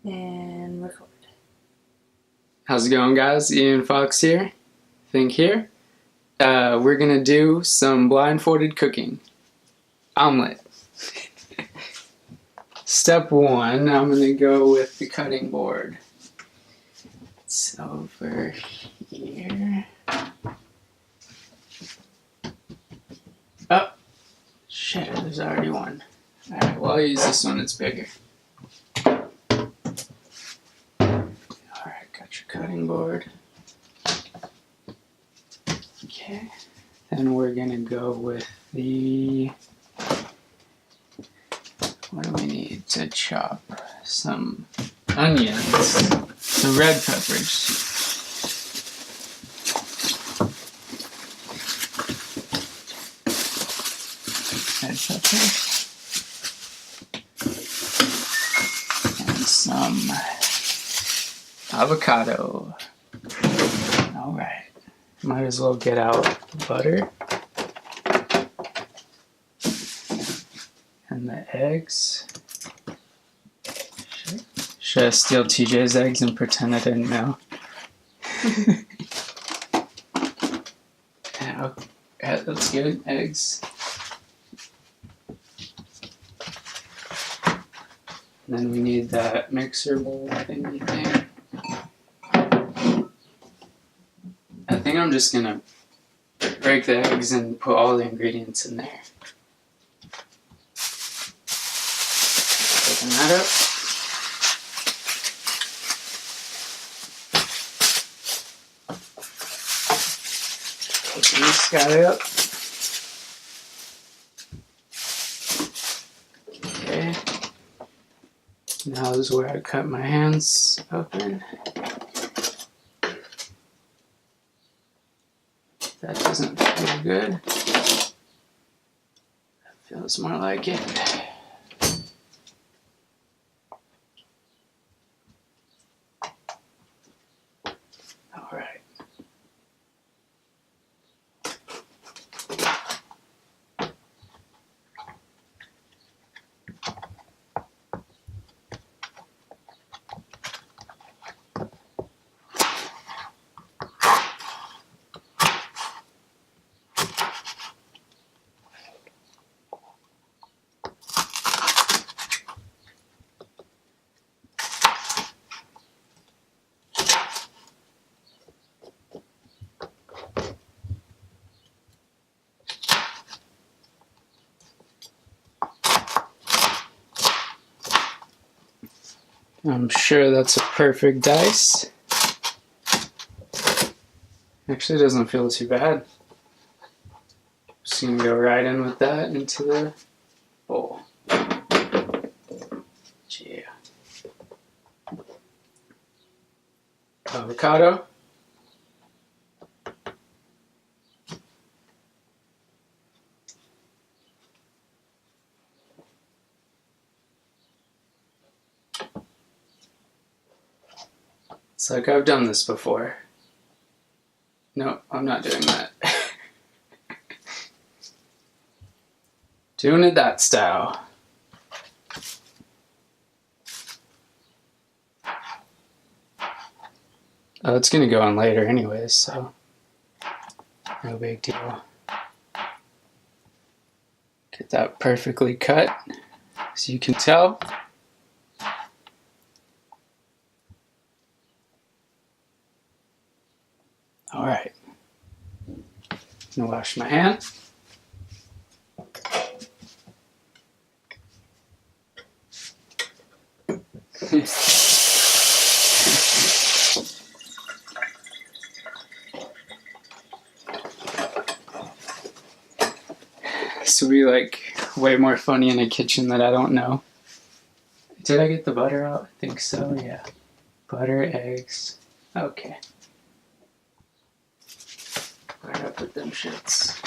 And record. How's it going, guys? Ian Fox here. Think here. We're gonna do some blindfolded cooking. Omelette. Step one, I'm gonna go with the cutting board. It's over here. Oh, shit, there's already one. Alright, well, I'll use this one, it's bigger. Alright, got your cutting board. Okay, then we're gonna go with the, what do we need to chop? Some onions, the red peppers. Red peppers. And some avocado. Alright. Might as well get out the butter and the eggs. Should I steal TJ's eggs and pretend I didn't know? Yeah, that's good. Eggs. And then we need that mixer bowl thingy thing. I think I'm just gonna break the eggs and put all the ingredients in there. Open that up. Open this guy up. Okay. Now is where I cut my hands open. That doesn't feel good. That feels more like it. All right. I'm sure that's a perfect dice. Actually, it doesn't feel too bad. Just gonna go right in with that into the bowl. Yeah. Avocado. It's like I've done this before. No, I'm not doing that. Doing it that style. Oh, it's gonna go on later anyways, so no big deal. Get that perfectly cut, as you can tell. All right, I'm gonna wash my hand. This will be like way more funny in a kitchen that I don't know. Did I get the butter out? I think so, yeah. Butter, eggs. Okay. Where'd I put them shits?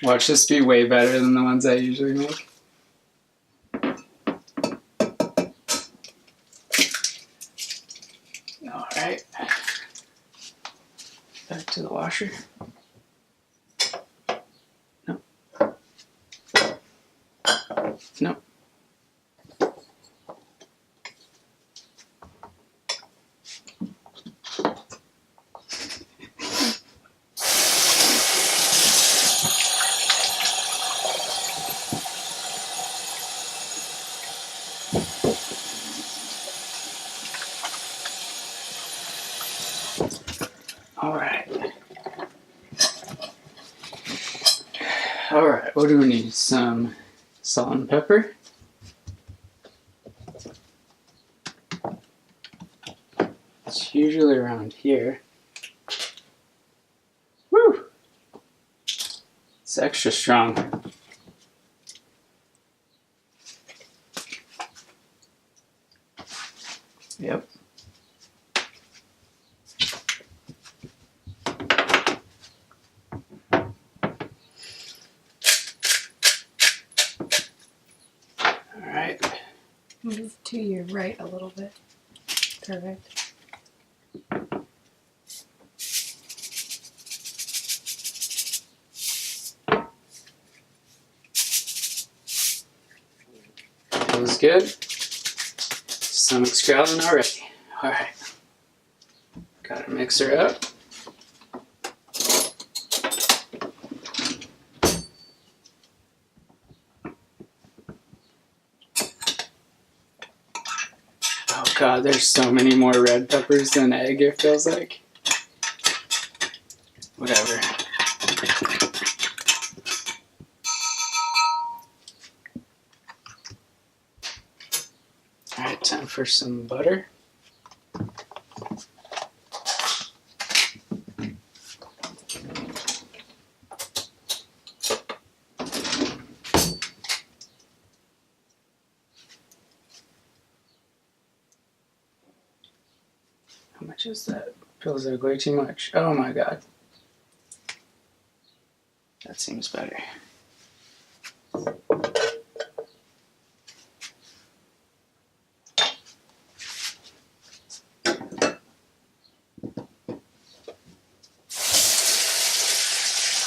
Watch this be way better than the ones I usually make. Alright. Back to the washer. No. No. Alright, what do we need? Some salt and pepper. It's usually around here. Woo! It's extra strong. Yep. Move to your right a little bit. Perfect. Feels good. Stomach's growling already. Alright. Gotta mix her up. Oh god, there's so many more red peppers than egg, it feels like. Whatever. Alright, time for some butter. How much is that? Feels like way too much. Oh my god. That seems better.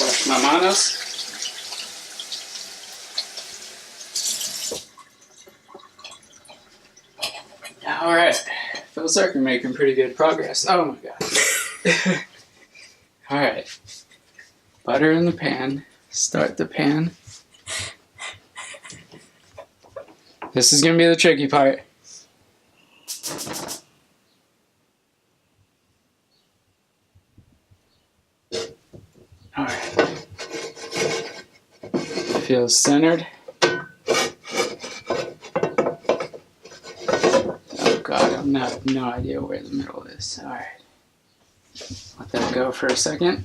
Wash my manos. Alright. Feels like we're making pretty good progress. Oh my god. Alright. Butter in the pan. Start the pan. This is gonna be the tricky part. Alright. Feels centered. I have no idea where the middle is. Alright. Let that go for a second.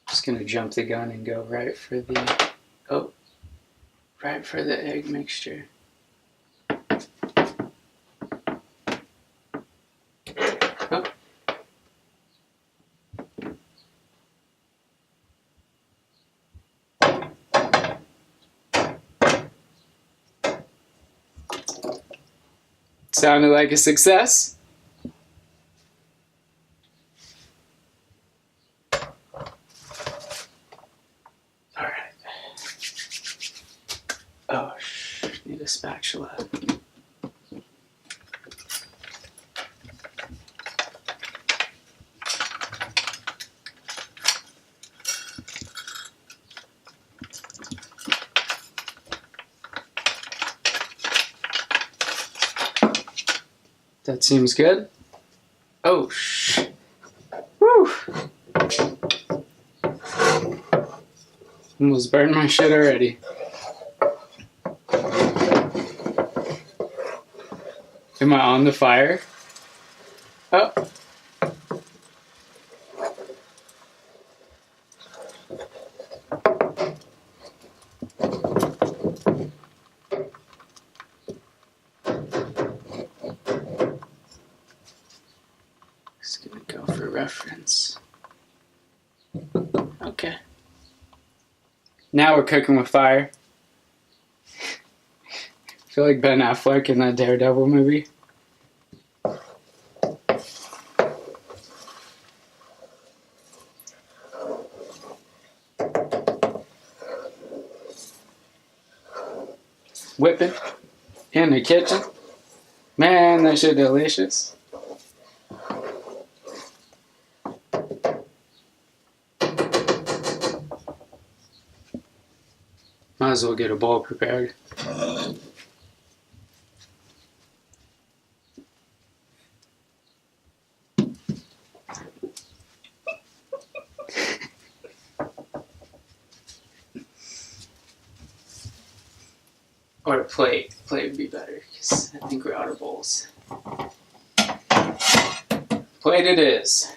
Just gonna jump the gun and go right for the egg mixture. Oh. Sounded like a success. Oh, need a spatula. That seems good. Oh, woo! Almost burned my shit already. Am I on the fire? Oh. Just gonna go for reference. Okay. Now we're cooking with fire. I feel like Ben Affleck in that Daredevil movie. Whipping in the kitchen. Man, that shit delicious. Might as well get a bowl prepared. Or a plate. Plate would be better because I think we're out of bowls. Plate it is.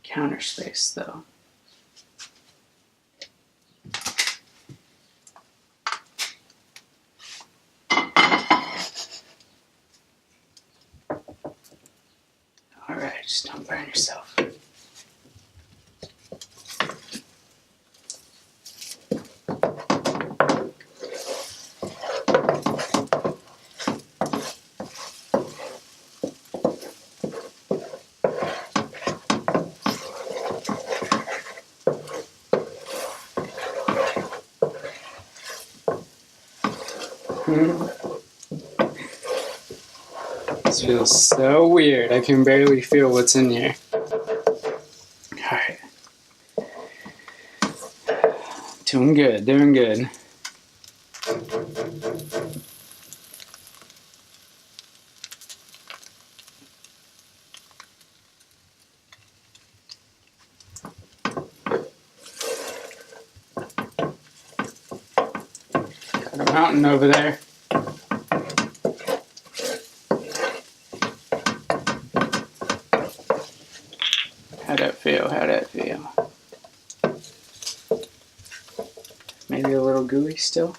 Counter space though. Alright, just don't burn yourself. This feels so weird. I can barely feel what's in here. Alright. Doing good, doing good. Got a mountain over there. How'd that feel? How'd that feel? Maybe a little gooey still?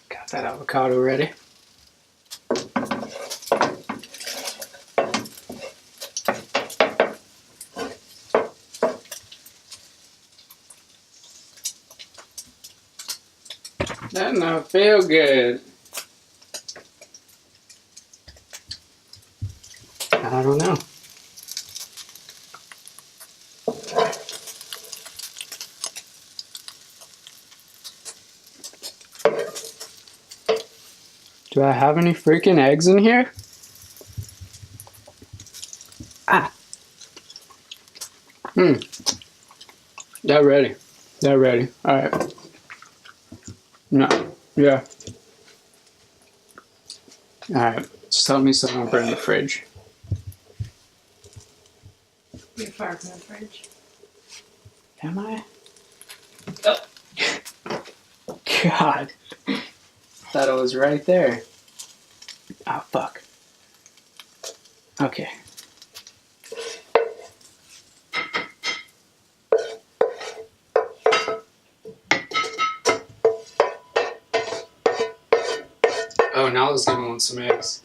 Got that avocado ready. That not feel good. I don't know. Do I have any freaking eggs in here? Ah. They're ready. They're ready. Alright. No. Yeah. Alright. Just tell me so I don't burn the fridge. You're far from the fridge. Am I? Oh. God. Thought it was right there. Oh, fuck. Okay. Oh, now let's give him some eggs.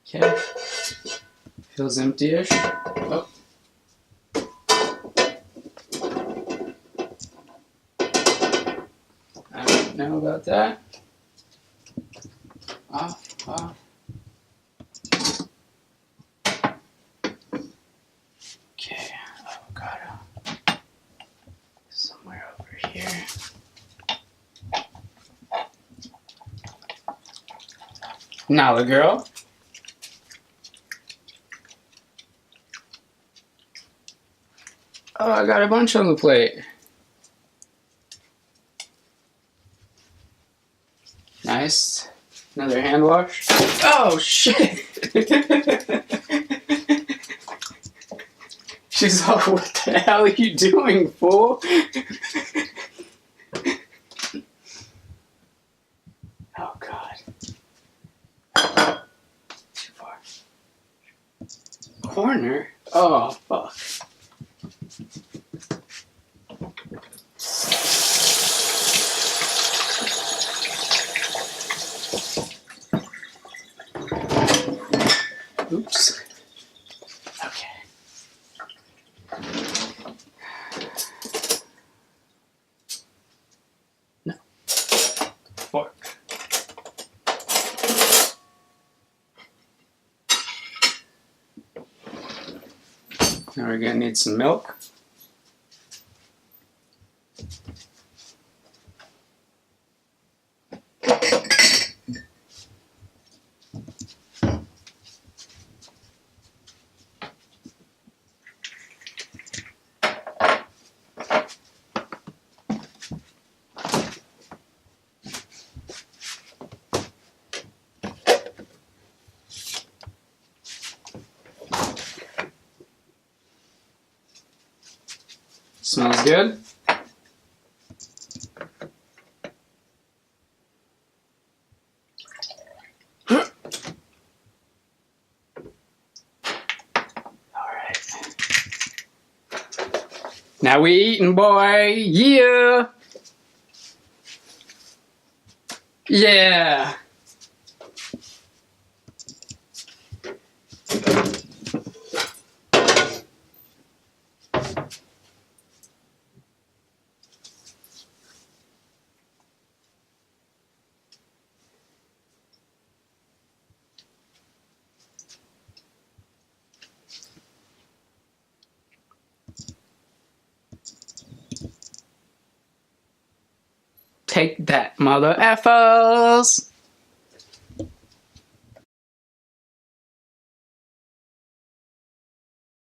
Okay. Feels empty-ish. Oh. I don't know about that. Off, off. Okay, avocado. Somewhere over here. Nala girl. Oh, I got a bunch on the plate. Nice. Another hand wash. Oh, shit! She's all, what the hell are you doing, fool? Oh, God. Too far. Corner? Oh, fuck. Oops. Okay. No. Fork. Now we're gonna need some milk. Smells good. Alright. Now we eating, boy. Yeah. Yeah. Take that, mother effers!